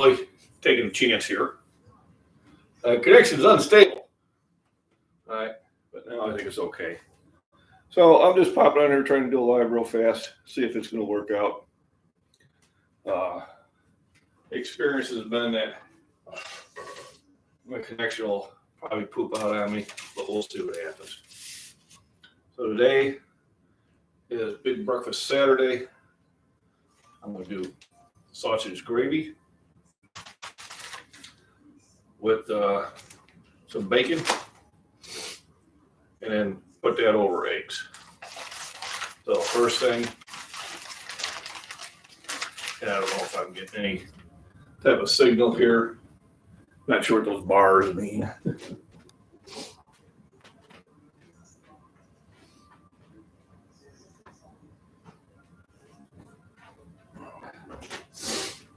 really taking a chance here. Connection's unstable. All right, but now I think it's okay. So I'm just popping on here trying to do a live real fast, see if it's going to work out. Experience has been that my connection will probably poop out on me, but we'll see what happens. So today is Big Breakfast Saturday. I'm going to do sausage gravy with some bacon, and then put that over eggs. So first thing, and I don't know if I'm getting any type of signal here. Not sure what those bars mean.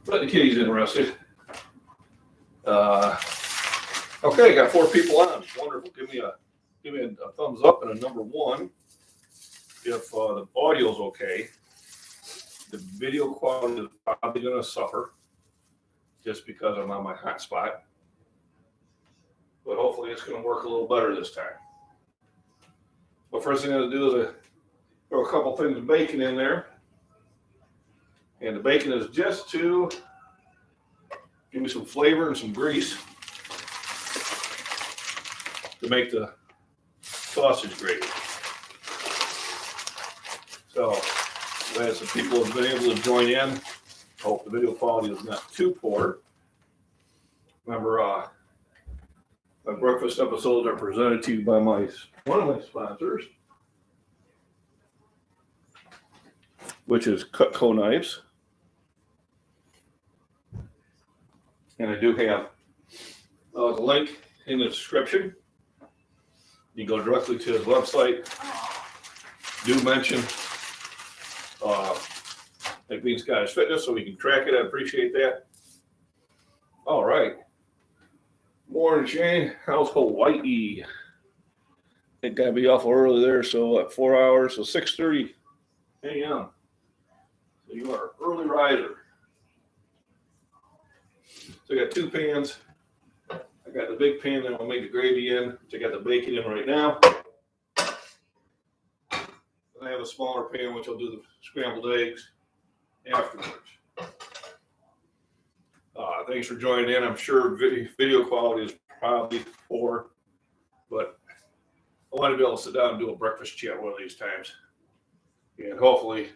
But the kitty's interested. Okay, got 4 people on. Wonderful. Give me a thumbs up and a number 1 if the audio's okay. The video quality is probably going to suffer just because I'm on my hotspot. But hopefully it's going to work a little better this time. But first thing I'm going to do is throw a couple things of bacon in there. And the bacon is just to give me some flavor and some grease to make the sausage gravy. So, glad some people have been able to join in. Hope the video quality is not too poor. Remember, my breakfast episodes are presented to you by one of my sponsors, which is Cutco Knives. And I do have the link in the description. You go directly to his website. Do mention McBean Scottish Fitness so we can track it. I appreciate that. All right. Morning, Shane. How's Hawaii? I think I'd be awful early there, so at 4 hours, so 6:30 a.m. So you are an early riser. So I got 2 pans. I got the big pan that I'll make the gravy in, which I got the bacon in right now. And I have a smaller pan, which I'll do the scrambled eggs afterwards. Thanks for joining in. I'm sure video quality is probably poor, but I want to be able to sit down and do a breakfast chat one of these times. And hopefully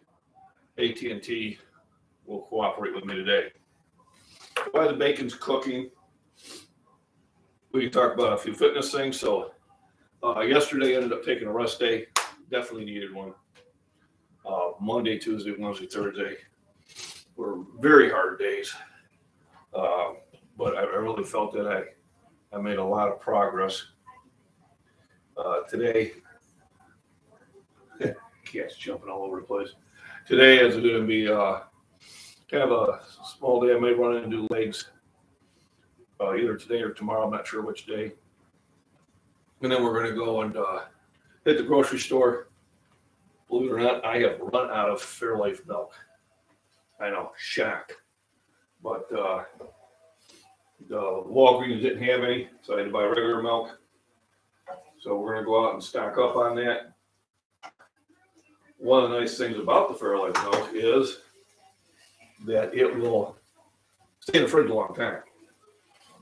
AT&T will cooperate with me today. While the bacon's cooking, we can talk about a few fitness things. So yesterday I ended up taking a rest day. Definitely needed one. Monday, Tuesday, Wednesday, Thursday were very hard days. But I really felt that I made a lot of progress. Today, cats jumping all over the place. Today is going to be kind of a small day. I may run in and do legs either today or tomorrow. I'm not sure which day. And then we're going to go and hit the grocery store. Believe it or not, I have run out of Fairlife milk. I know, shock. But the Walgreens didn't have any, so I had to buy regular milk. So we're going to go out and stock up on that. One of the nice things about the Fairlife milk is that it will stay in the fridge a long time.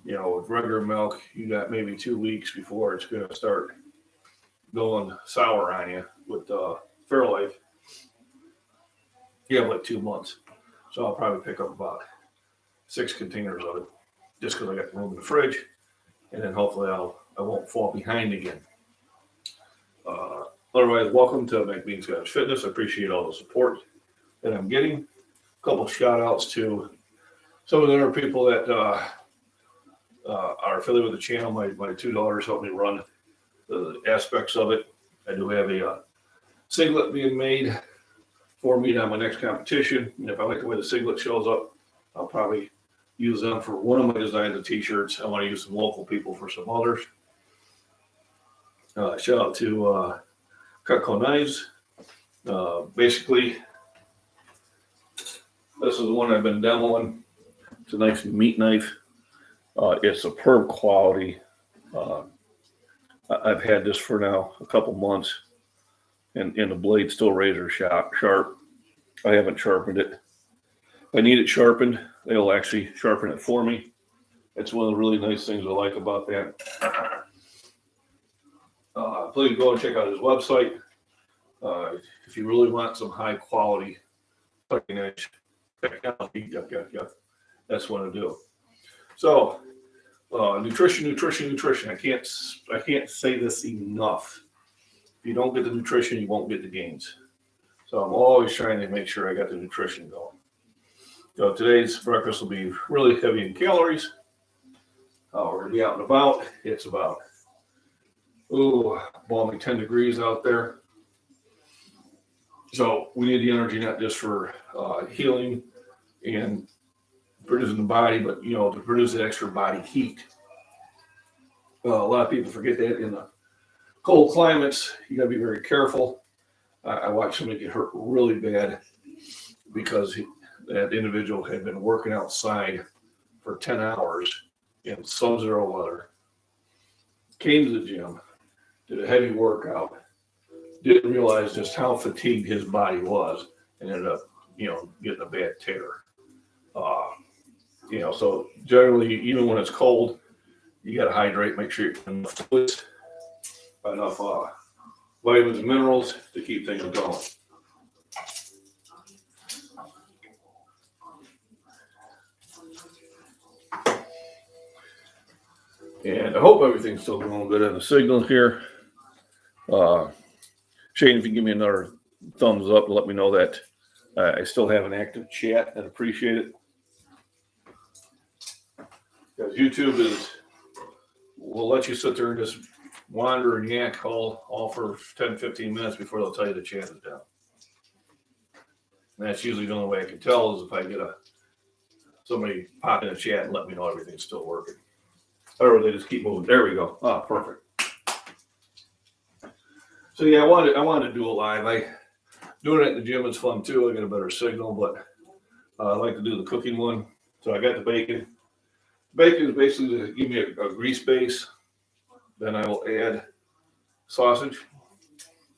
You know, with regular milk, you got maybe 2 weeks before it's going to start going sour on you. With Fairlife, you have like 2 months. So I'll probably pick up about 6 containers of it just because I got the room in the fridge. And then hopefully I won't fall behind again. Otherwise, welcome to McBean Scottish Fitness. I appreciate all the support that I'm getting. A couple of shout outs to some of the other people that are affiliated with the channel. My 2 daughters help me run the aspects of it. I do have a singlet being made for me on my next competition. And if I like the way the singlet shows up, I'll probably use them for one of my designs of t-shirts. I want to use some local people for some others. Shout out to Cutco Knives. Basically, this is the one I've been demoing It's a nice meat knife. It's superb quality. I've had this for now a couple months, and the blade's still razor sharp. I haven't sharpened it. If I need it sharpened, they'll actually sharpen it for me. It's one of the really nice things I like about that. Please go and check out his website. If you really want some high quality cutting edge technology, that's what I do. So, nutrition. I can't say this enough. If you don't get the nutrition, you won't get the gains. So I'm always trying to make sure I got the nutrition going. So today's breakfast will be really heavy in calories. We're gonna be out and about. It's about balmy 10 degrees out there. So we need the energy not just for healing and producing the body, but to produce that extra body heat. A lot of people forget that in the cold climates, you gotta be very careful. I watched somebody get hurt really bad because that individual had been working outside for 10 hours in sub-zero weather, came to the gym, did a heavy workout, didn't realize just how fatigued his body was, and ended up, getting a bad tear. So generally, even when it's cold, you got to hydrate, make sure you get enough fluids, enough vitamins and minerals to keep things going. And I hope everything's still going good on the signal here. Shane, if you give me another thumbs up and let me know that I still have an active chat, I'd appreciate it. Because YouTube will let you sit there and just wander and yak all for 10, 15 minutes before they'll tell you the chat is down. And that's usually the only way I can tell is if I get somebody pop in the chat and let me know everything's still working. Or they just keep moving. There we go. Perfect. So yeah, I wanted to do it live. Doing it at the gym is fun too. I get a better signal, but I like to do the cooking one. So I got the bacon. Bacon is basically to give me a grease base. Then I will add sausage.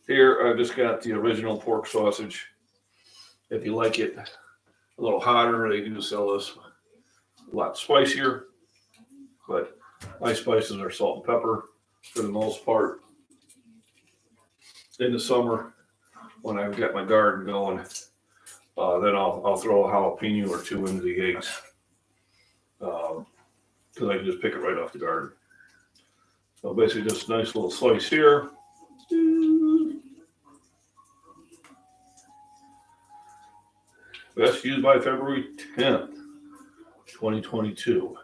Here I just got the original pork sausage. If you like it a little hotter, they do sell this a lot spicier. But my spices are salt and pepper for the most part. In the summer, when I've got my garden going, then I'll throw a jalapeno or two into the eggs. Because I can just pick it right off the garden. So basically just a nice little slice here. Best used by February 10th, 2022.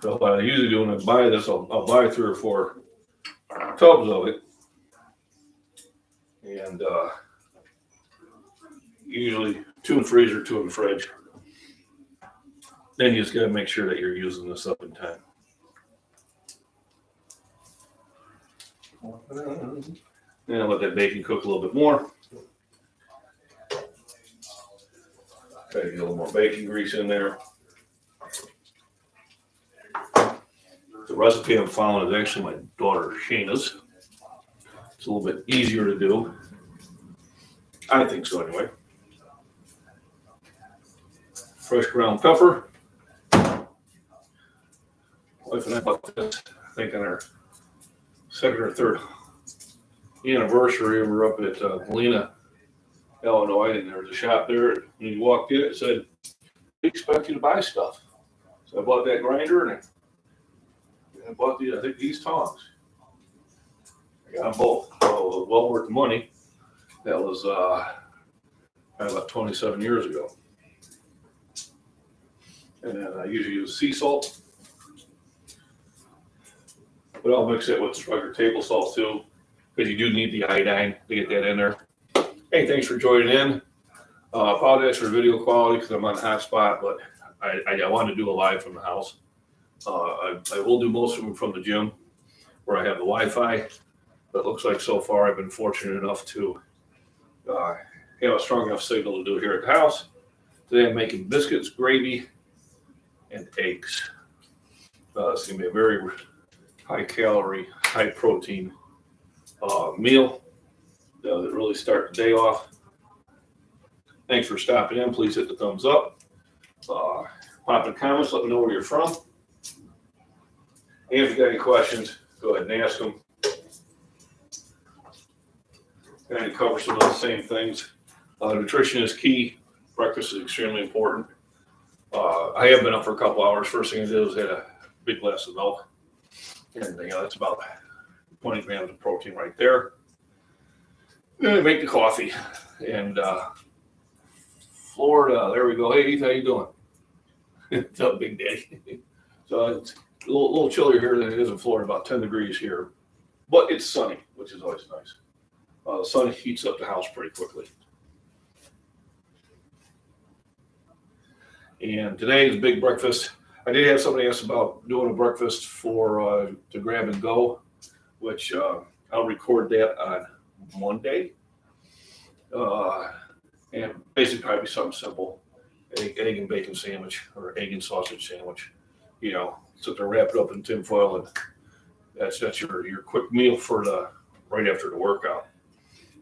So what I usually do when I buy this, I'll buy 3 or 4 tubs of it. And usually 2 in the freezer, 2 in the fridge. Then you just got to make sure that you're using this up in time. And I'll let that bacon cook a little bit more. Try to get a little more bacon grease in there. The recipe I'm following is actually my daughter Shayna's. It's a little bit easier to do. I think so anyway. Fresh ground pepper. Wife and I bought this, I think, on our 2nd or 3rd anniversary. We were up at Galena, Illinois, and there was a shop there. And when you walked in, it said, "We expect you to buy stuff." So I bought that grinder and I bought these tongs. I got them both. So well worth the money. That was about 27 years ago. And then I usually use sea salt. But I'll mix it with regular table salt too, because you do need the iodine to get that in there. Hey, thanks for joining in. Apologize for video quality because I'm on hotspot, but I want to do a live from the house. I will do most of them from the gym where I have the Wi-Fi. But it looks like so far I've been fortunate enough to have a strong enough signal to do it here at the house. Today I'm making biscuits, gravy, and eggs. It's going to be a very high calorie, high protein meal that really start the day off. Thanks for stopping in. Please hit the thumbs up. Pop in comments. Let me know where you're from. And if you got any questions, go ahead and ask them. And cover some of the same things. Nutrition is key. Breakfast is extremely important. I have been up for a couple hours. First thing I did was had a big glass of milk. And that's about 20 grams of protein right there. Then I make the coffee. And Florida, there we go. Hey, Heath, how you doing? What's up, Big Daddy? So it's a little chillier here than it is in Florida, about 10 degrees here. But it's sunny, which is always nice. The sun heats up the house pretty quickly. And today's big breakfast. I did have somebody ask about doing a breakfast for to grab and go, which I'll record that on Monday. And basically probably something simple. Egg and bacon sandwich or egg and sausage sandwich. Sit there, wrap it up in tin foil, and that's your quick meal for right after the workout.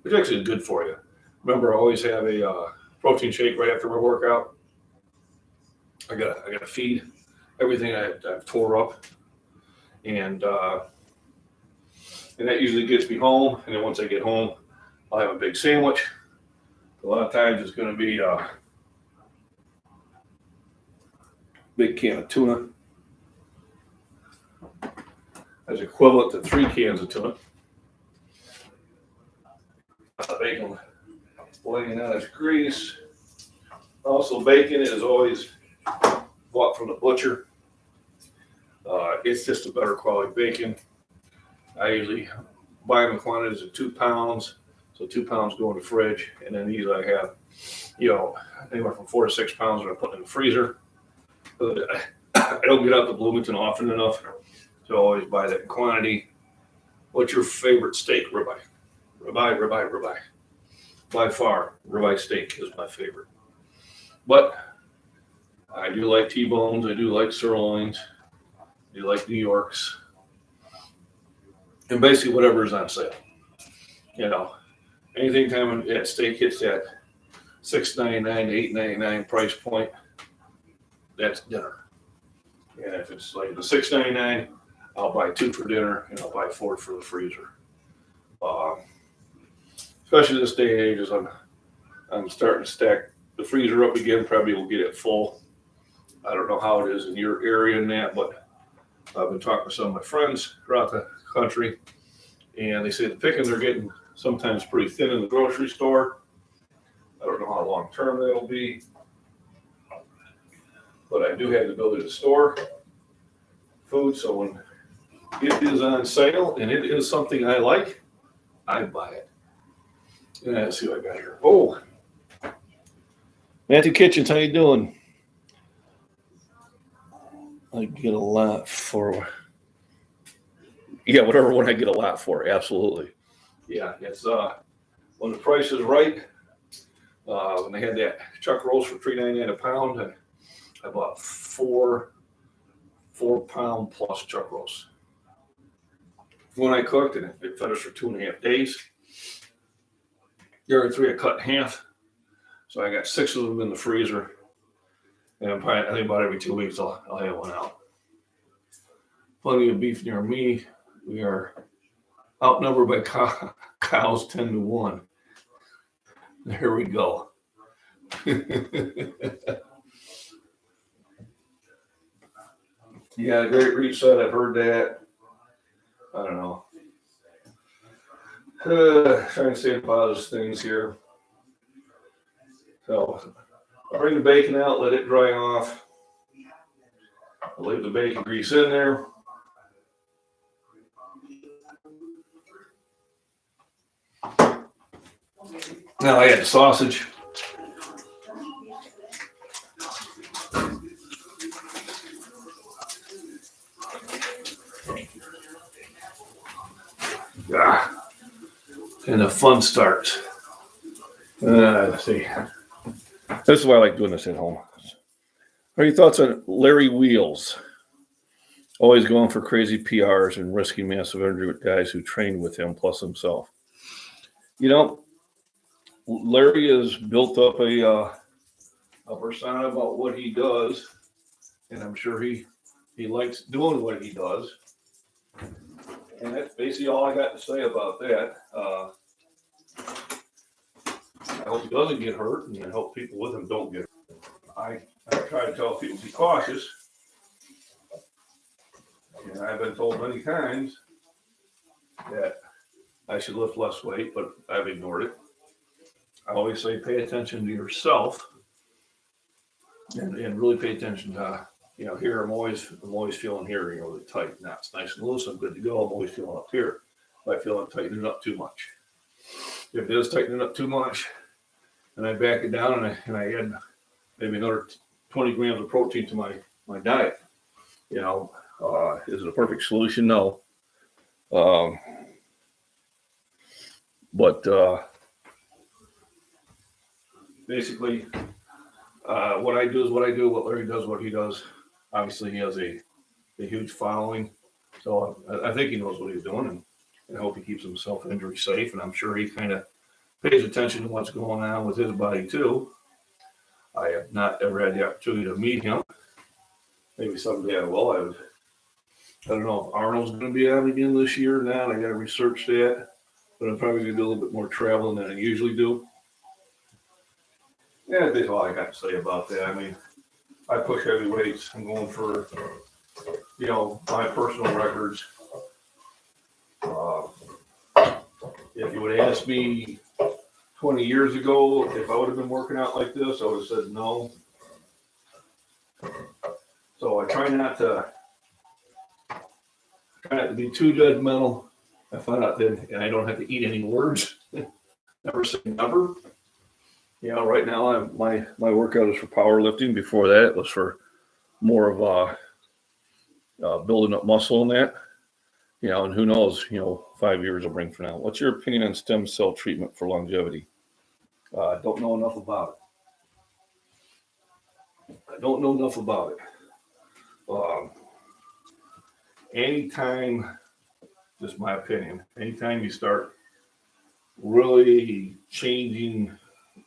Which actually is good for you. Remember, I always have a protein shake right after my workout. I got to feed everything I've tore up, and that usually gets me home. And then once I get home, I'll have a big sandwich. A lot of times it's going to be a big can of tuna. That's equivalent to 3 cans of tuna. Bacon laying out its grease. Also, bacon is always bought from the butcher. It's just a better quality bacon. I usually buy them in quantities of 2 pounds. So 2 pounds go in the fridge. And then these I have, anywhere from 4 to 6 pounds that I put in the freezer. But I don't get out to Bloomington often enough to always buy that in quantity. What's your favorite steak? Ribeye. Ribeye. By far, ribeye steak is my favorite. But I do like T-bones. I do like sirloins. I do like New Yorks. And basically whatever is on sale. Anything time that steak hits that $6.99 to $8.99 price point, that's dinner. And if it's like the $6.99, I'll buy 2 for dinner and I'll buy 4 for the freezer. Especially this day and age, as I'm starting to stack the freezer up again. Probably will get it full. I don't know how it is in your area and that, but I've been talking to some of my friends throughout the country, and they say the pickings are getting sometimes pretty thin in the grocery store. I don't know how long term that'll be, but I do have the ability to store food, so when it is on sale and it is something I like, I buy it. And let's see what I got here. Oh, Matthew Kitchens, how you doing? I get a lot for. Yeah, whatever one I get a lot for, absolutely. Yeah, it's when the price is right. When they had that chuck rolls for $3.99 a pound, I bought 4 pound plus chuck rolls. When I cooked, and it fed us for 2.5 days. There are 3 I cut in half, so I got 6 of them in the freezer. And I think about every 2 weeks I'll have one out. Plenty of beef near me. We are outnumbered by cows 10 to 1. There we go. Yeah, great reset. I've heard that. I don't know. Trying to say positive things here. So I'll bring the bacon out, let it dry off. I'll leave the bacon grease in there. Now I add the sausage. And the fun starts. Let's see. This is why I like doing this at home. What are your thoughts on Larry Wheels? Always going for crazy PRs and risking massive injury with guys who trained with him plus himself. You know, Larry has built up a persona about what he does, and I'm sure he likes doing what he does. And that's basically all I got to say about that. I hope he doesn't get hurt, and I hope people with him don't get hurt. I try to tell people to be cautious. And I've been told many times that I should lift less weight, but I've ignored it. I always say pay attention to yourself and really pay attention to, here I'm always feeling here, really tight. Now it's nice and loose, I'm good to go. I'm always feeling up here. If I feel I'm tightening it up too much. If it is tightening up too much, and I back it down and I add maybe another 20 grams of protein to my diet, is it a perfect solution? No. But basically, what I do is what I do. What Larry does, what he does. Obviously, he has a huge following, so I think he knows what he's doing, and I hope he keeps himself injury safe. And I'm sure he kind of pays attention to what's going on with his body too. I have not ever had the opportunity to meet him. Maybe someday I will. I don't know if Arnold's going to be on again this year or not. I got to research that, but I'm probably going to do a little bit more traveling than I usually do. Yeah, that's all I got to say about that. I mean, I push heavy weights. I'm going for, my personal records. If you would have asked me 20 years ago if I would have been working out like this, I would have said no. So I try not to be too judgmental. I find out that, and I don't have to eat any words. Never say never. Right now my workout is for powerlifting. Before that, it was for more of building up muscle and that. And who knows, 5 years will bring for now. What's your opinion on stem cell treatment for longevity? I don't know enough about it. Anytime, just my opinion, anytime you start really changing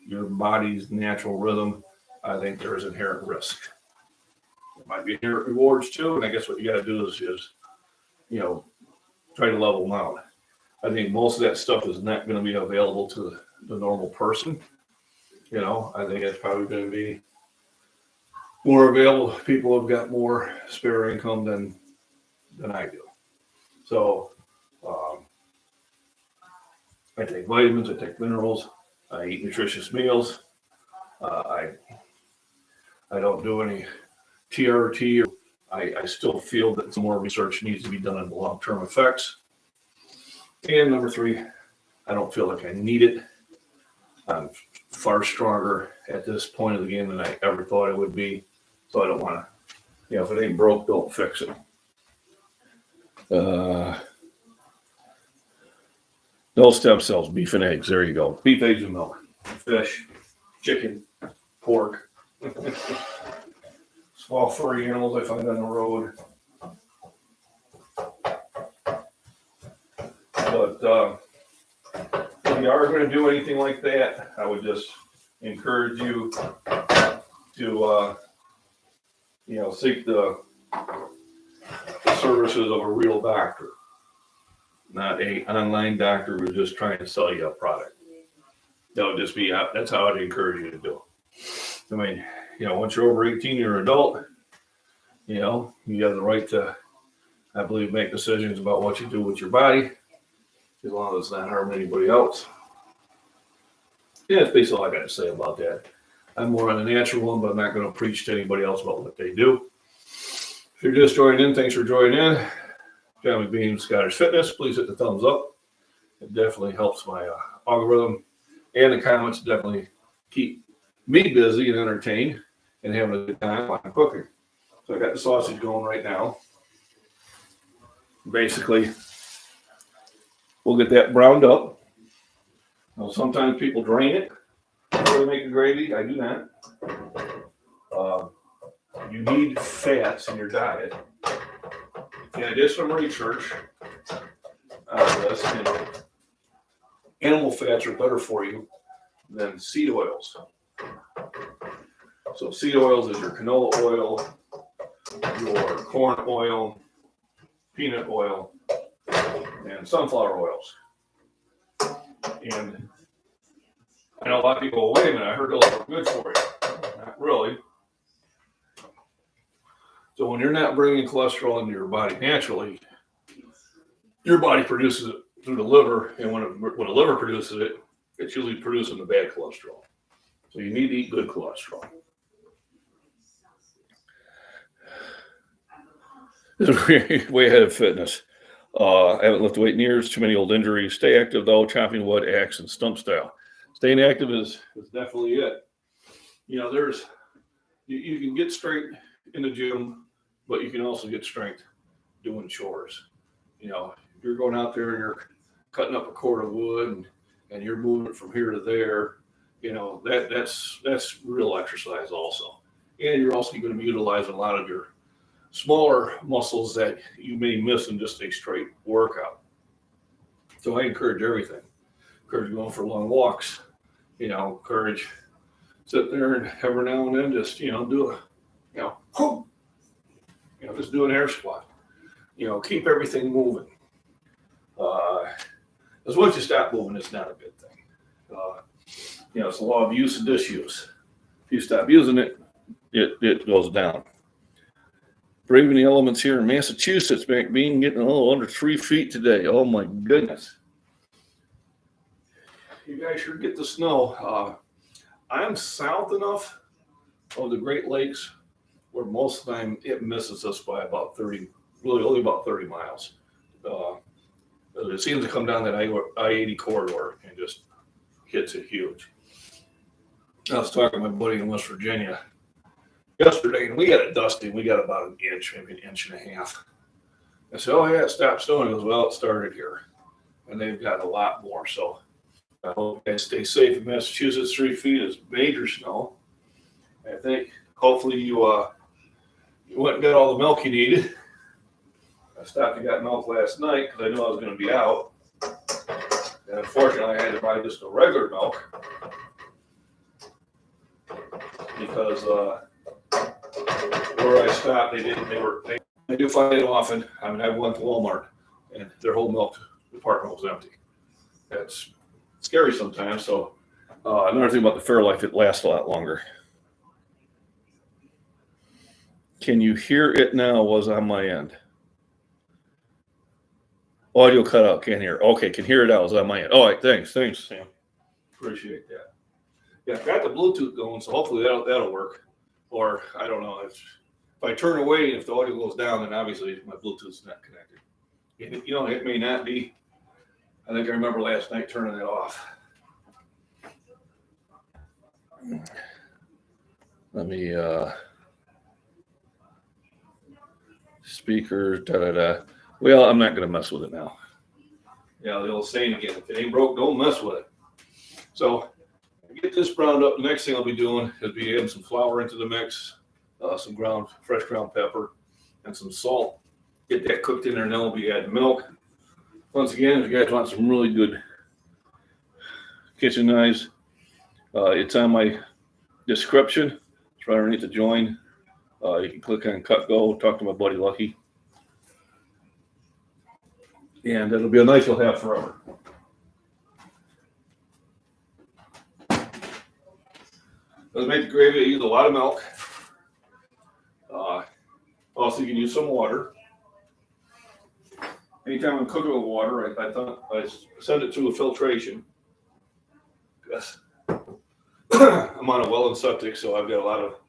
your body's natural rhythm, I think there's inherent risk. There might be inherent rewards too, and I guess what you got to do is try to level them out. I think most of that stuff is not going to be available to the normal person. I think it's probably going to be more available. People have got more spare income than I do. So I take vitamins, I take minerals, I eat nutritious meals. I don't do any TRT. I still feel that some more research needs to be done on the long-term effects. And number 3, I don't feel like I need it. I'm far stronger at this point of the game than I ever thought I would be. So I don't want to, if it ain't broke, don't fix it. No stem cells, beef and eggs. There you go. Beef, eggs, and milk. Fish, chicken, pork. Small furry animals I find on the road. But if you are going to do anything like that, I would just encourage you to, seek the services of a real doctor, not a online doctor who's just trying to sell you a product. That would just be, that's how I'd encourage you to do it. I mean, once you're over 18, you're an adult, you have the right to, I believe, make decisions about what you do with your body, as long as it's not harming anybody else. Yeah, that's basically all I got to say about that. I'm more on the natural one, but I'm not going to preach to anybody else about what they do. If you're just joining in, thanks for joining in. John McBean, Scottish Fitness. Please hit the thumbs up. It definitely helps my algorithm. And the comments definitely keep me busy and entertained and having a good time while I'm cooking. So I got the sausage going right now. Basically, we'll get that browned up. Now, sometimes people drain it before they make the gravy. I do not. you need fats in your diet. And I did some research on this, and animal fats are better for you than seed oils. So seed oils is your canola oil, your corn oil, peanut oil, and sunflower oils. And I know a lot of people go, wait a minute, I heard those were good for you. Not really. So when you're not bringing cholesterol into your body naturally, your body produces it through the liver, and when the liver produces it, it's usually producing the bad cholesterol. So you need to eat good cholesterol. This is way ahead of fitness. I haven't lifted weight in years, too many old injuries. Stay active though, chopping wood, axe, and stump style. Staying active is definitely it. You know, you can get strength in the gym, but you can also get strength doing chores. You know, you're going out there and you're cutting up a cord of wood and you're moving it from here to there. You know, that's real exercise also. And you're also going to be utilizing a lot of your smaller muscles that you may miss in just a straight workout. So I encourage everything. Encourage going for long walks. You know, encourage sit there and every now and then just, do just do an air squat. You know, keep everything moving. Because once you stop moving, it's not a good thing. It's the law of use and disuse. If you stop using it, it goes down. Braving the elements here in Massachusetts, being getting a little under 3 feet today. Oh my goodness. You guys sure get the snow. I'm south enough of the Great Lakes where most of the time it misses us by about 30, really only about 30 miles. It seems to come down that I-80 corridor and just hits it huge. I was talking to my buddy in West Virginia yesterday, and we had it dusty. We got about an inch, maybe an inch and a half. I said, oh, yeah, it stopped snowing. He goes, well, it started here. And they've got a lot more. So I hope you guys stay safe in Massachusetts. 3 feet is major snow. I think hopefully you went and got all the milk you needed. I stopped and got milk last night because I knew I was going to be out. And unfortunately, I had to buy just a regular milk because where I stopped, they do find it often. I mean, I went to Walmart and their whole milk department was empty. That's scary sometimes. So another thing about the Fairlife, it lasts a lot longer. Can you hear it now? Was on my end. Audio cut out, can't hear. Okay, can hear it out. Was on my end. All right, thanks, Sam. Appreciate that. Yeah, I've got the Bluetooth going, so hopefully that'll work. Or I don't know. If I turn away and if the audio goes down, then obviously my Bluetooth's not connected. It may not be. I think I remember last night turning it off. Let me speakers, Well, I'm not going to mess with it now. Yeah, the old saying again, if it ain't broke, don't mess with it. So get this browned up. The next thing I'll be doing is be adding some flour into the mix, some fresh ground pepper, and some salt. Get that cooked in there, and then we'll be adding milk. Once again, if you guys want some really good kitchen knives, it's on my description. It's right underneath the join. You can click on Cut Go, talk to my buddy Lucky. And it'll be a knife you'll have forever. Let's make the gravy. I use a lot of milk. Also, you can use some water. Anytime I'm cooking with water, I send it through a filtration. Yes. I'm on a well and septic, so I've got a lot of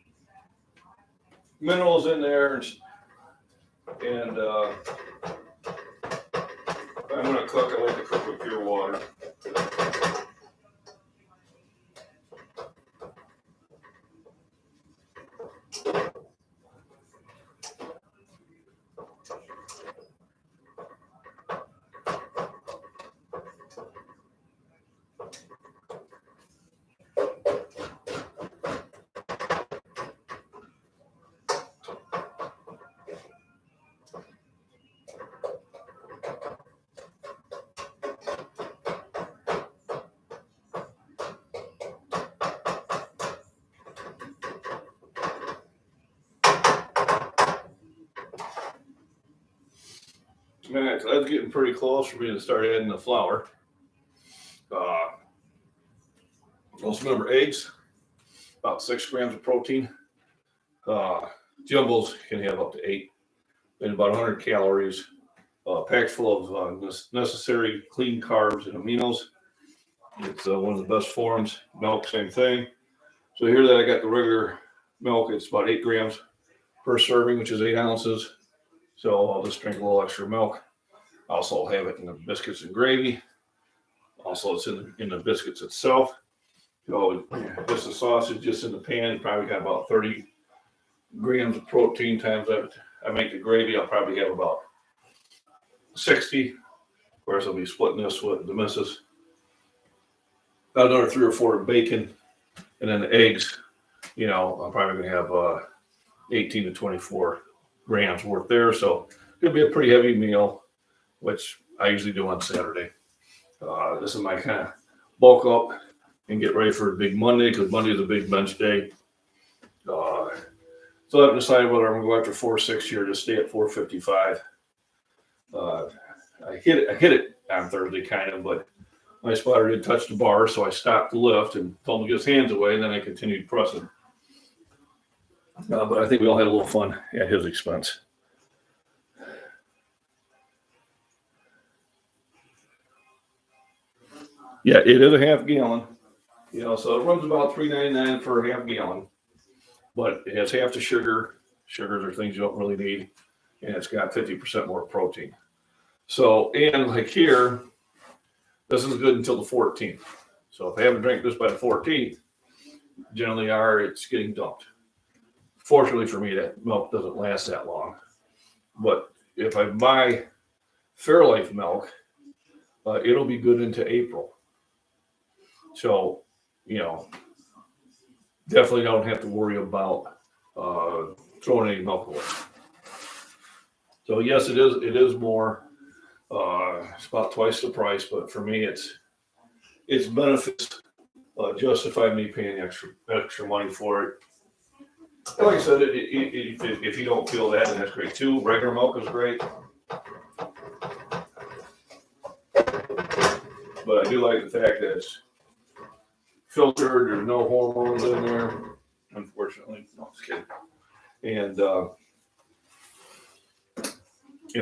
minerals in there, and if I'm going to cook, I like to cook with pure water. minutes. That's getting pretty close for me to start adding the flour. Also remember eggs, about 6 grams of protein. Jumbos can have up to 8, and about 100 calories. Packed full of necessary clean carbs and aminos. It's one of the best forms. Milk, same thing. So here that I got the regular milk, it's about 8 grams per serving, which is 8 ounces. So I'll just drink a little extra milk. Also have it in the biscuits and gravy. Also, it's in the biscuits itself. So just the sausage, just in the pan, probably got about 30 grams of protein times I make the gravy. I'll probably have about 60. Of course, I'll be splitting this with the missus. Another 3 or 4 of bacon, and then the eggs. You know, I'm probably going to have 18 to 24 grams worth there. So it's going to be a pretty heavy meal, which I usually do on Saturday. This is my kind of bulk up and get ready for a big Monday, because Monday is a big bench day. So I haven't decided whether I'm going to go after 4.6 here to stay at 455. I hit it on Thursday kind of, but my spotter did touch the bar, so I stopped the lift and told him to get his hands away, and then I continued pressing. But I think we all had a little fun at his expense. Yeah, it is a half gallon. You know, so it runs about $3.99 for a half gallon, but it has half the sugar. Sugars are things you don't really need, and it's got 50% more protein. So, and like here, this is good until the 14th. So if I haven't drank this by the 14th, generally it's getting dumped. Fortunately for me, that milk doesn't last that long. But if I buy Fairlife milk, it'll be good into April. So, you know, definitely don't have to worry about throwing any milk away. So yes, it is more. It's about twice the price, but for me, its benefits justify me paying extra money for it. And like I said, if you don't feel that, then that's great too. Regular milk is great, but I do like the fact that it's filtered. There's no hormones in there, unfortunately. No, just kidding. And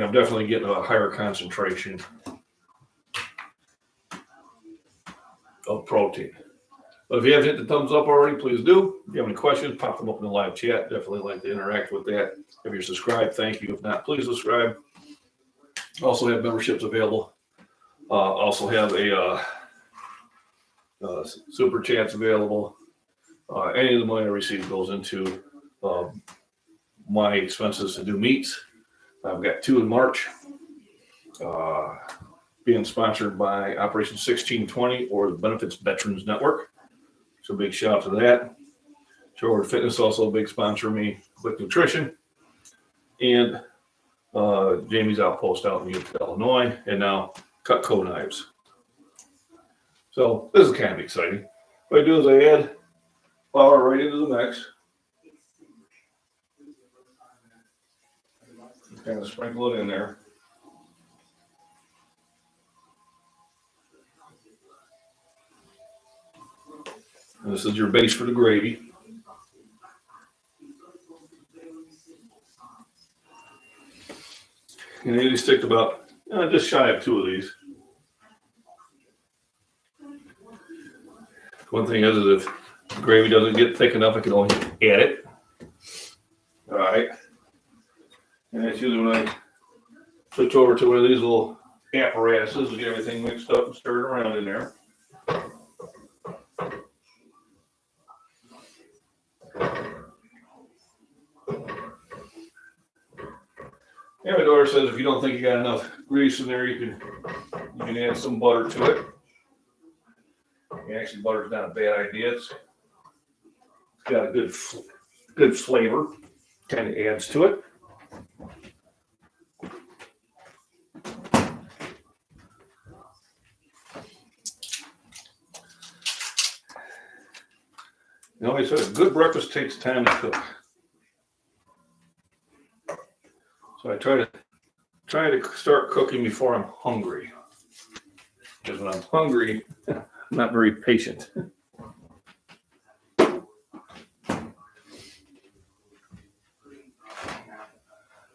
I'm definitely getting a higher concentration of protein. But if you haven't hit the thumbs up already, please do. If you have any questions, pop them up in the live chat. Definitely like to interact with that. If you're subscribed, thank you. If not, please subscribe. Also have memberships available. Also have a super chats available. Any of the money I receive goes into my expenses to do meets. I've got 2 in March, being sponsored by Operation 1620 or the Benefits Veterans Network. So big shout out to that. Shorewood Fitness, also a big sponsor of me with nutrition. And Jamie's Outpost out in Utica, Illinois, and now Cutco Knives. So this is kind of exciting. What I do is I add flour right into the mix. Kind of sprinkle it in there. And this is your base for the gravy. And I usually stick about just shy of 2 of these. One thing is if the gravy doesn't get thick enough, I can only add it. All right. And that's usually when I switch over to one of these little apparatuses to get everything mixed up and stirred around in there. And my daughter says if you don't think you got enough grease in there, you can add some butter to it. And actually, butter's not a bad idea. It's got a good flavor. Kind of adds to it. You know, I said a good breakfast takes time to cook. So I try trying to start cooking before I'm hungry. Because when I'm hungry, I'm not very patient. So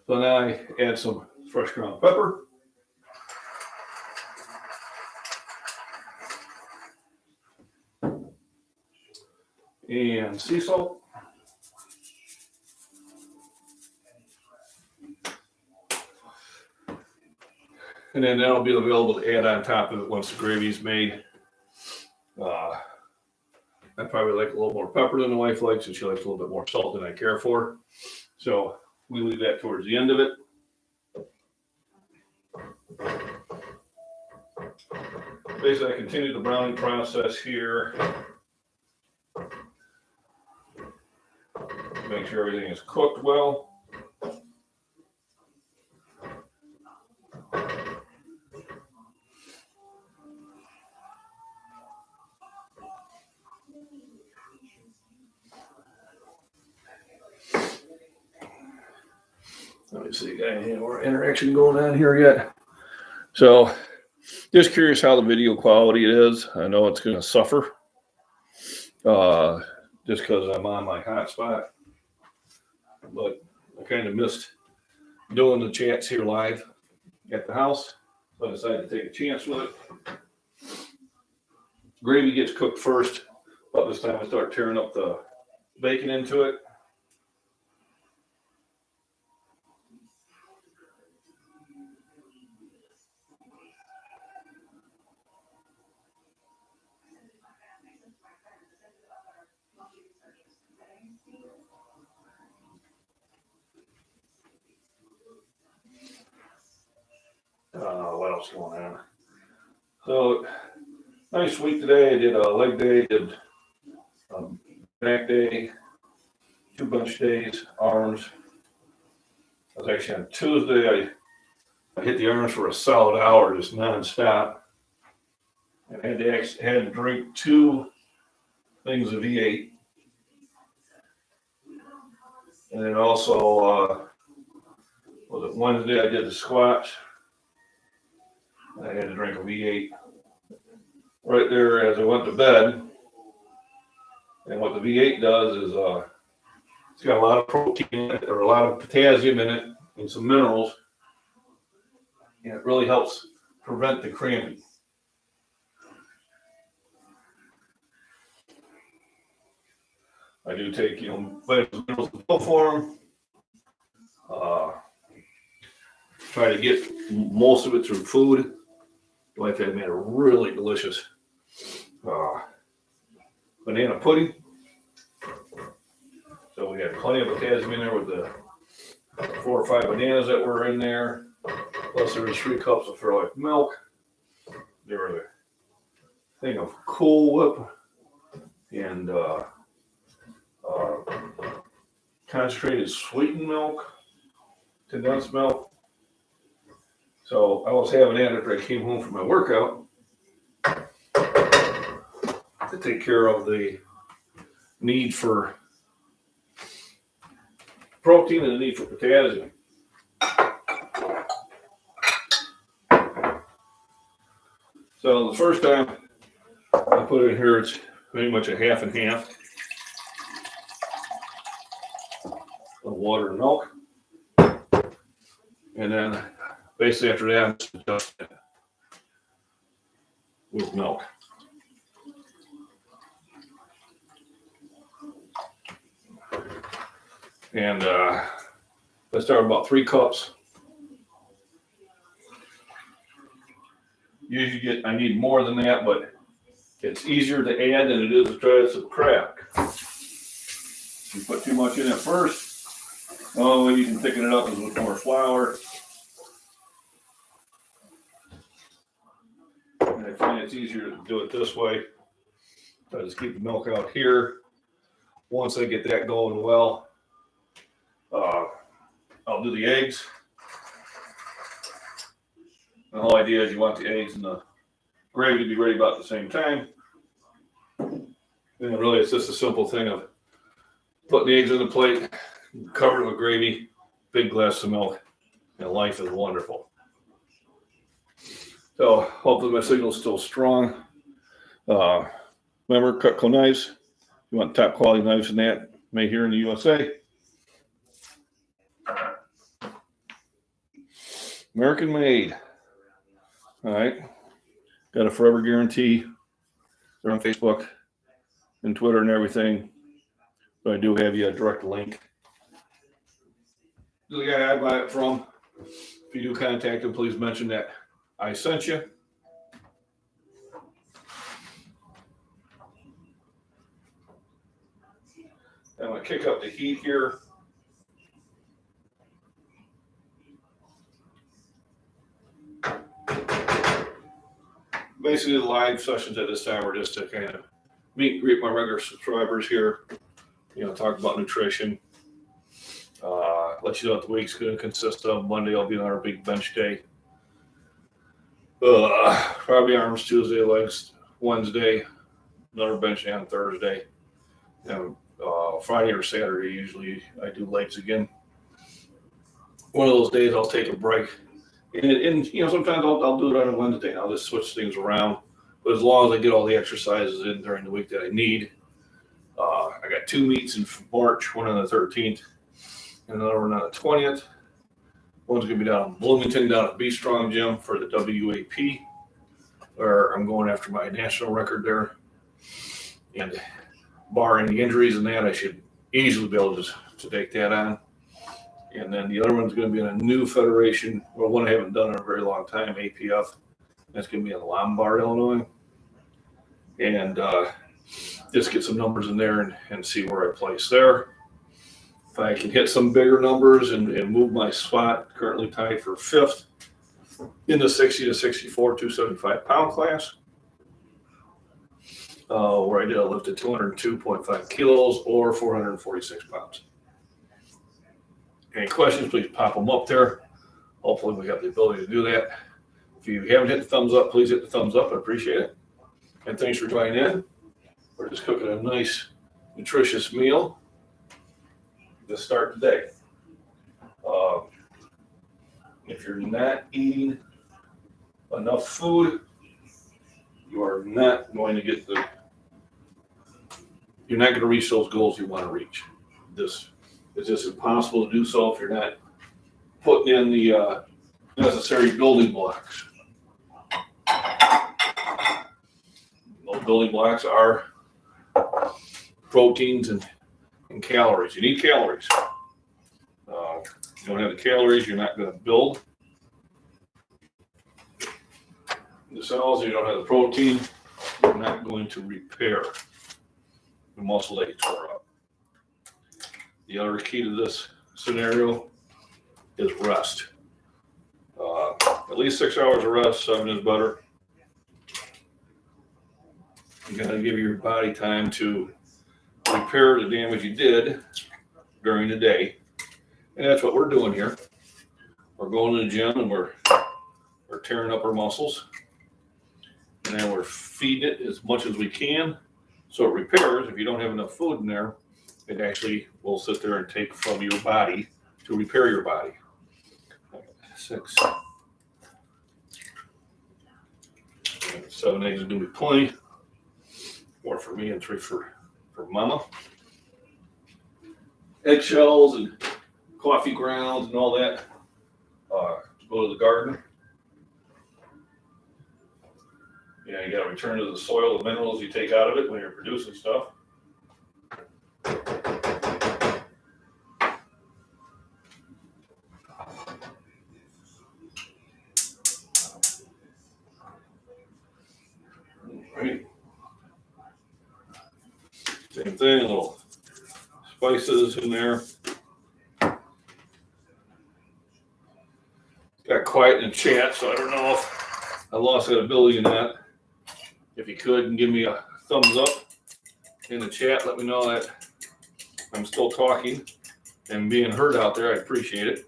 now I add some fresh ground pepper. And sea salt. And then that'll be available to add on top of it once the gravy's made. I probably like a little more pepper than the wife likes, and she likes a little bit more salt than I care for. So we leave that towards the end of it. Basically, I continue the browning process here. Make sure everything is cooked well. Let me see, got any more interaction going on here yet? So, just curious how the video quality is. I know it's going to suffer just because I'm on my hotspot, but I kind of missed doing the chats here live at the house, so I decided to take a chance with it. Gravy gets cooked first, but this time I start tearing up the bacon into it. What else going on? So, nice week today. I did a leg day, did back day, 2 bench days, arms. I was actually on Tuesday. I hit the arms for a solid hour, just nonstop. And I had to drink 2 things of V8. And then also, was it Wednesday? I did the squats. I had to drink a V8 right there as I went to bed. And what the V8 does is it's got a lot of protein in it, or a lot of potassium in it, and some minerals. And it really helps prevent the cramping. I do take, vitamins, minerals in pill form. Try to get most of it through food. The wife had made a really delicious banana pudding. So we had plenty of potassium in there with the 4 or 5 bananas that were in there. Plus there was 3 cups of Fairlife milk. There was a thing of Cool Whip and concentrated sweetened milk, condensed milk. So I was having that after I came home from my workout to take care of the need for protein and the need for potassium. So the first time I put it in here, it's pretty much a half and half of water and milk. And then basically after that, I'm just with milk. And I start about 3 cups. Usually I need more than that, but it's easier to add than it is to try to subtract. You put too much in at first, the only way you can thicken it up is with more flour. And I find it's easier to do it this way. So I just keep the milk out here. Once I get that going well, I'll do the eggs. The whole idea is you want the eggs and the gravy to be ready about the same time. And really it's just a simple thing of putting the eggs in the plate, cover it with gravy, big glass of milk, and life is wonderful. So hopefully my signal's still strong. Remember, Cutco knives. You want top quality knives and that made here in the USA. American made. All right. Got a forever guarantee. They're on Facebook and Twitter and everything. But I do have you a direct link to the guy I buy it from. If you do contact him, please mention that I sent you. I'm going to kick up the heat here. Basically, the live sessions at this time are just to kind of meet and greet my regular subscribers here. Talk about nutrition. Let you know what the week's going to consist of. Monday, I'll be on our big bench day. Probably arms Tuesday, legs Wednesday, another bench day on Thursday. And Friday or Saturday, usually I do legs again. One of those days, I'll take a break. And sometimes I'll do it on a Wednesday. I'll just switch things around. But as long as I get all the exercises in during the week that I need, I got 2 meets in March, one on the 13th, and another one on the 20th. One's going to be down in Bloomington, down at B Strong Gym for the WAP, where I'm going after my national record there. And barring the injuries and that, I should easily be able to take that on. And then the other one's going to be in a new federation, or one I haven't done in a very long time, APF. That's going to be in Lombard, Illinois. And just get some numbers in there and see where I place there. If I can hit some bigger numbers and move my spot, currently tied for 5th in the 60 to 64, 275 pound class, where I did a lift at 202.5 kilos or 446 pounds. Any questions, please pop them up there. Hopefully we got the ability to do that. If you haven't hit the thumbs up, please hit the thumbs up. I appreciate it. And thanks for joining in. We're just cooking a nice, nutritious meal to start the day. If you're not eating enough food, you are not going to you're not going to reach those goals you want to reach. It's just impossible to do so if you're not putting in the necessary building blocks. Those building blocks are proteins and calories. You need calories. If you don't have the calories, you're not going to build the cells. If you don't have the protein, you're not going to repair the muscle that you tore up. The other key to this scenario is rest. At least 6 hours of rest, 7 is better. You got to give your body time to repair the damage you did during the day. And that's what we're doing here. We're going to the gym and we're tearing up our muscles. And then we're feeding it as much as we can so it repairs. If you don't have enough food in there, it actually will sit there and take from your body to repair your body. 6. 7 eggs is going to be plenty. 4 for me and 3 for mama. Eggshells and coffee grounds and all that to go to the garden. Yeah, you got to return to the soil the minerals you take out of it when you're producing stuff. Right. Same thing, little spices in there. Got quiet in the chat, so I don't know if I lost that ability in that. If you could and give me a thumbs up in the chat, let me know that I'm still talking and being heard out there. I appreciate it.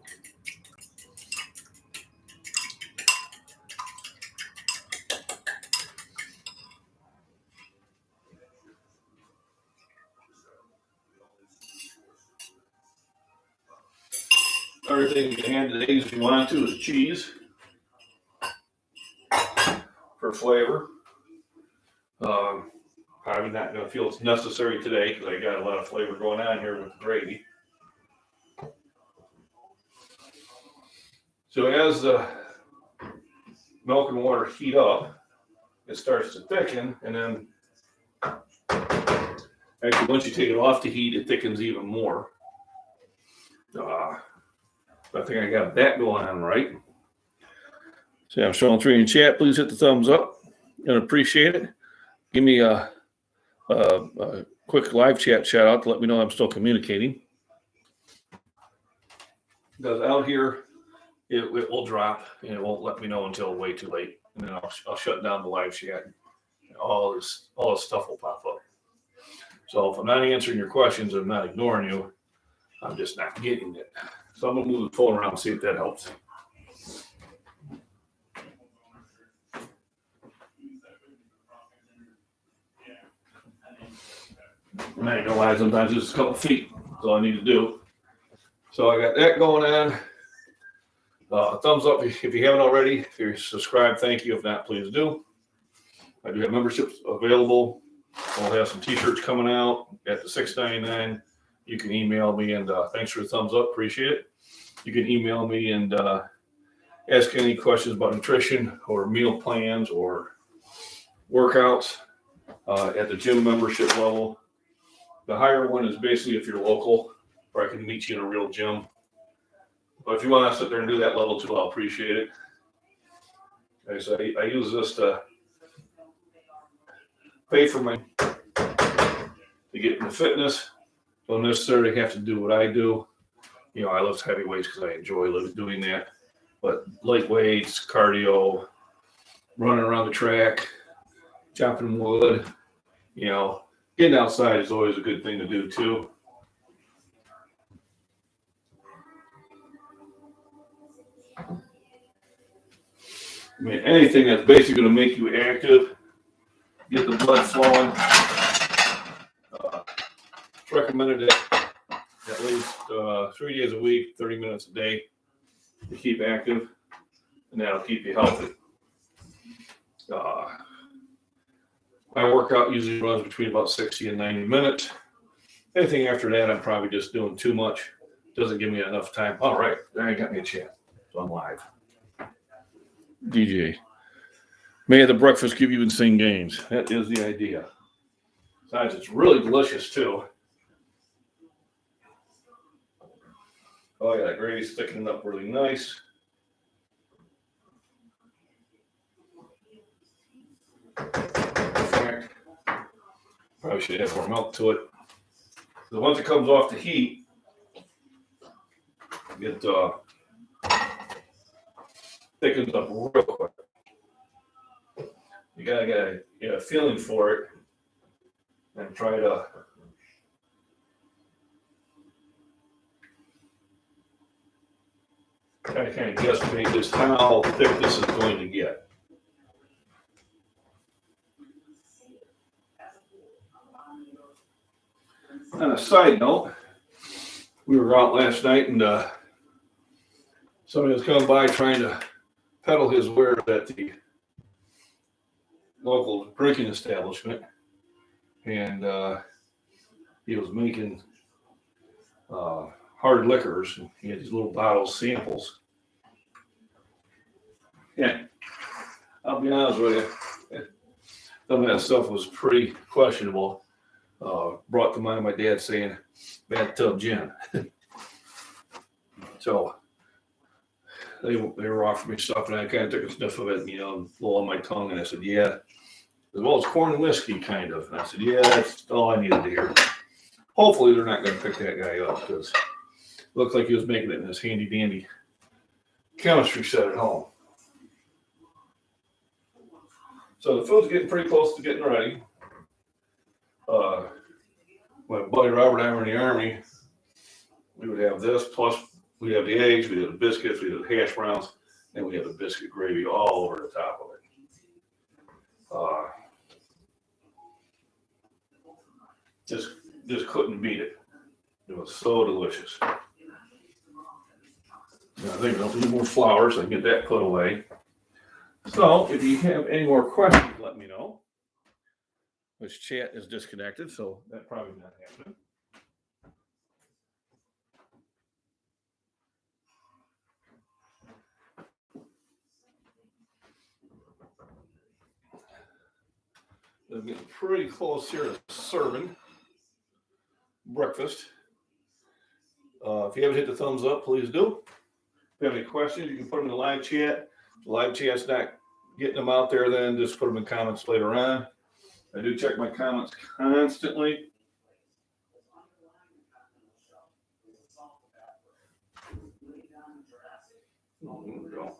All other thing you can add to these if you want to is cheese for flavor. Probably not going to feel it's necessary today because I got a lot of flavor going on here with the gravy. So as the milk and water heat up, it starts to thicken, and then actually once you take it off the heat, it thickens even more. I think I got that going on right. So I'm showing through in chat. Please hit the thumbs up and appreciate it. Give me a quick live chat shout out to let me know I'm still communicating. Because out here, it will drop and it won't let me know until way too late. And then I'll shut down the live chat. And all this stuff will pop up. So if I'm not answering your questions, I'm not ignoring you. I'm just not getting it. So I'm going to move the phone around and see if that helps. And I ain't gonna lie, sometimes it's a couple feet. That's all I need to do. So I got that going on. Thumbs up if you haven't already. If you're subscribed, thank you. If not, please do. I do have memberships available. I'll have some t-shirts coming out at the $6.99. You can email me, and thanks for the thumbs up. Appreciate it. You can email me and ask any questions about nutrition or meal plans or workouts at the gym membership level. The higher one is basically if you're local, or I can meet you in a real gym. But if you want to sit there and do that level too, I'll appreciate it. Okay, so I use this to pay for my to get into fitness. Don't necessarily have to do what I do. You know, I lift heavy weights because I enjoy doing that. But light weights, cardio, running around the track, chopping wood, you know, getting outside is always a good thing to do too. I mean, anything that's basically going to make you active, get the blood flowing. It's recommended at least 3 days a week, 30 minutes a day to keep active, and that'll keep you healthy. My workout usually runs between about 60 and 90 minutes. Anything after that, I'm probably just doing too much. Doesn't give me enough time. All right, there you got me a chat. So I'm live. DJ, may the breakfast give you insane gains. That is the idea. Besides, it's really delicious too. Oh yeah, the gravy's thickening up really nice. Probably should add more milk to it. So once it comes off the heat, it thickens up real quick. You gotta get a feeling for it and try to kind of guesstimate just how thick this is going to get. On a side note, we were out last night and somebody was coming by trying to peddle his wares at the local drinking establishment, and he was making hard liquors. And he had these little bottle samples. Yeah, I'll be honest with you, some of that stuff was pretty questionable. Brought to mind my dad saying bathtub gin. So they were offering me stuff, and I kind of took a sniff of it, and, you know, a little on my tongue, and I said, yeah. As well as corn and whiskey, kind of. And I said, yeah, that's all I needed to hear. Hopefully they're not going to pick that guy up, because it looked like he was making it in his handy dandy chemistry set at home. So the food's getting pretty close to getting ready. My buddy Robert and I were in the Army. We would have this, plus we'd have the eggs, we'd have the biscuits, we'd have the hash browns, and we'd have the biscuit gravy all over the top of it. Just couldn't beat it. It was so delicious. I think I'll do more flowers. I can get that put away. So if you have any more questions, let me know. Which chat is disconnected, so that probably not happening. I'm getting pretty close here to serving breakfast. If you haven't hit the thumbs up, please do. If you have any questions, you can put them in the live chat. If the live chat's not getting them out there, then just put them in comments later on. I do check my comments constantly. Oh, there we go.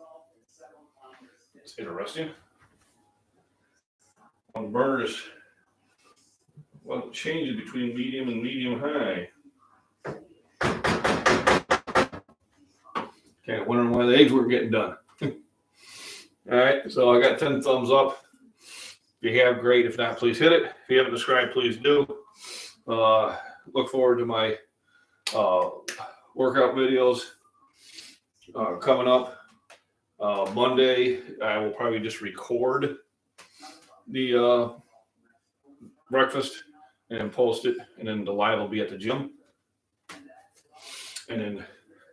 It's interesting. On the burners, well, changing between medium and medium high. Okay, wondering why the eggs weren't getting done. All right, so I got 10 thumbs up. If you have, great. If not, please hit it. If you haven't subscribed, please do. Look forward to my workout videos coming up. Monday, I will probably just record the breakfast and post it, and then the live will be at the gym. And then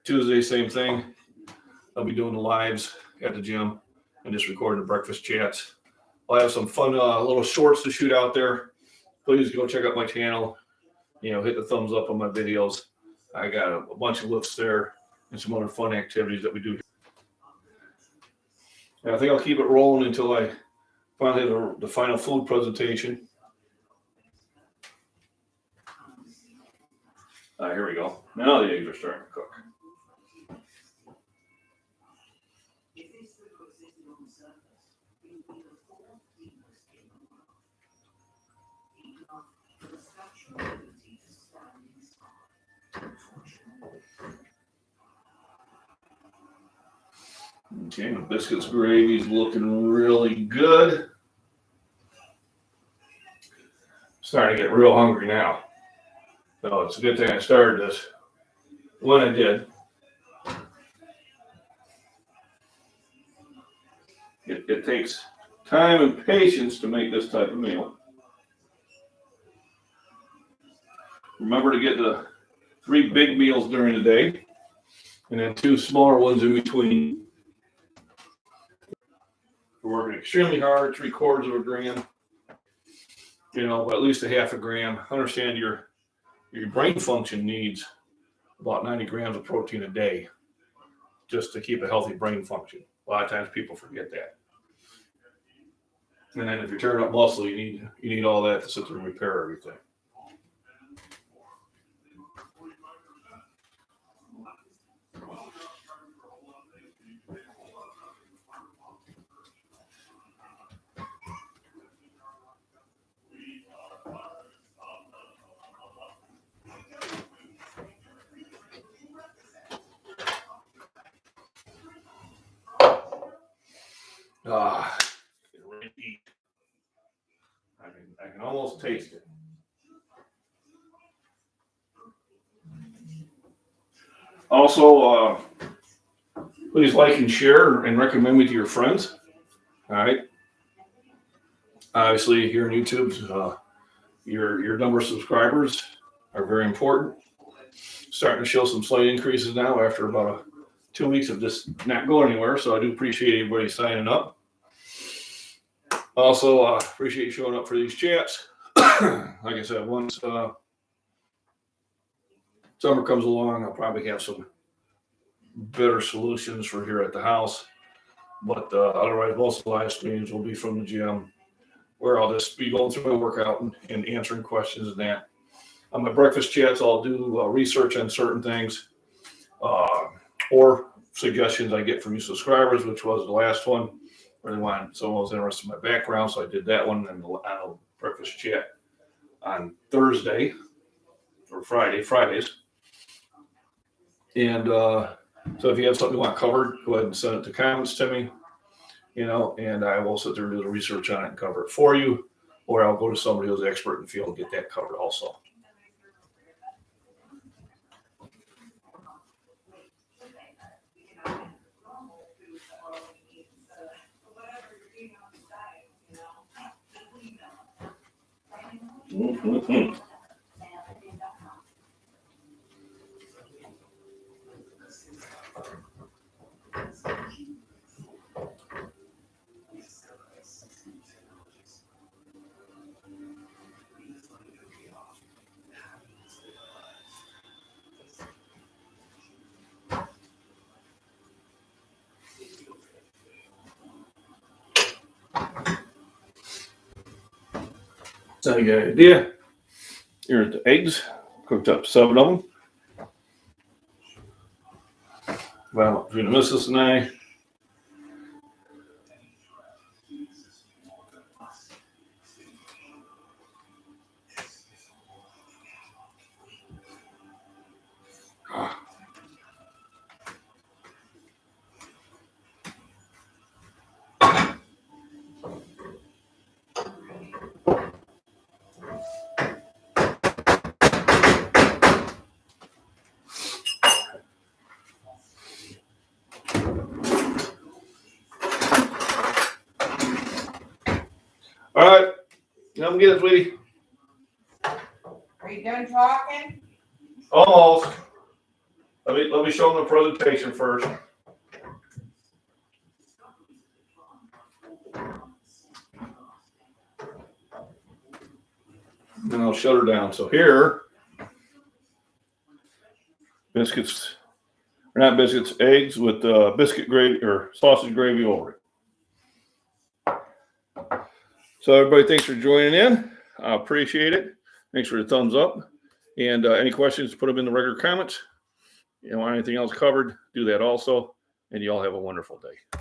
Tuesday, same thing. I'll be doing the lives at the gym and just recording the breakfast chats. I'll have some fun little shorts to shoot out there. Please go check out my channel. Hit the thumbs up on my videos. I got a bunch of lifts there and some other fun activities that we do. And I think I'll keep it rolling until I finally have the final food presentation. Here we go. Now the eggs are starting to cook. Okay, the biscuits gravy is looking really good. Starting to get real hungry now. So it's a good thing I started this when I did. It takes time and patience to make this type of meal. Remember to get the 3 big meals during the day and then 2 smaller ones in between. We're working extremely hard, 3/4 of a gram, but at least a half a gram. Understand your brain function needs about 90 grams of protein a day just to keep a healthy brain function. A lot of times people forget that. And then if you're tearing up muscle, you need all that to sit there and repair everything. Getting ready to eat. I can almost taste it. Also, please like and share and recommend me to your friends. All right. Obviously, here on YouTube, your number of subscribers are very important. Starting to show some slight increases now after about 2 weeks of just not going anywhere. So I do appreciate everybody signing up. Also, appreciate you showing up for these chats. Like I said, once summer comes along, I'll probably have some better solutions for here at the house. But otherwise, most of the live streams will be from the gym, where I'll just be going through my workout and answering questions and that. On my breakfast chats, I'll do research on certain things or suggestions I get from you subscribers, which was the last one. Someone was interested in my background, so I did that one on a breakfast chat on Thursday or Fridays. And so if you have something you want covered, go ahead and send it to comments to me, and I will sit there and do the research on it and cover it for you, or I'll go to somebody who's expert in the field and get that covered also. Mm-hmm. So you got an idea. Here's the eggs. Cooked up 7 of them. Well, between the missus and I. All right. Come get it, sweetie. Are you done talking? Almost. Let me show them the presentation first. Then I'll shut her down. So here, biscuits, or not biscuits, eggs with biscuit gravy or sausage gravy over it. So everybody, thanks for joining in. I appreciate it. Thanks for the thumbs up. And any questions, put them in the regular comments. You want anything else covered, do that also. And you all have a wonderful day.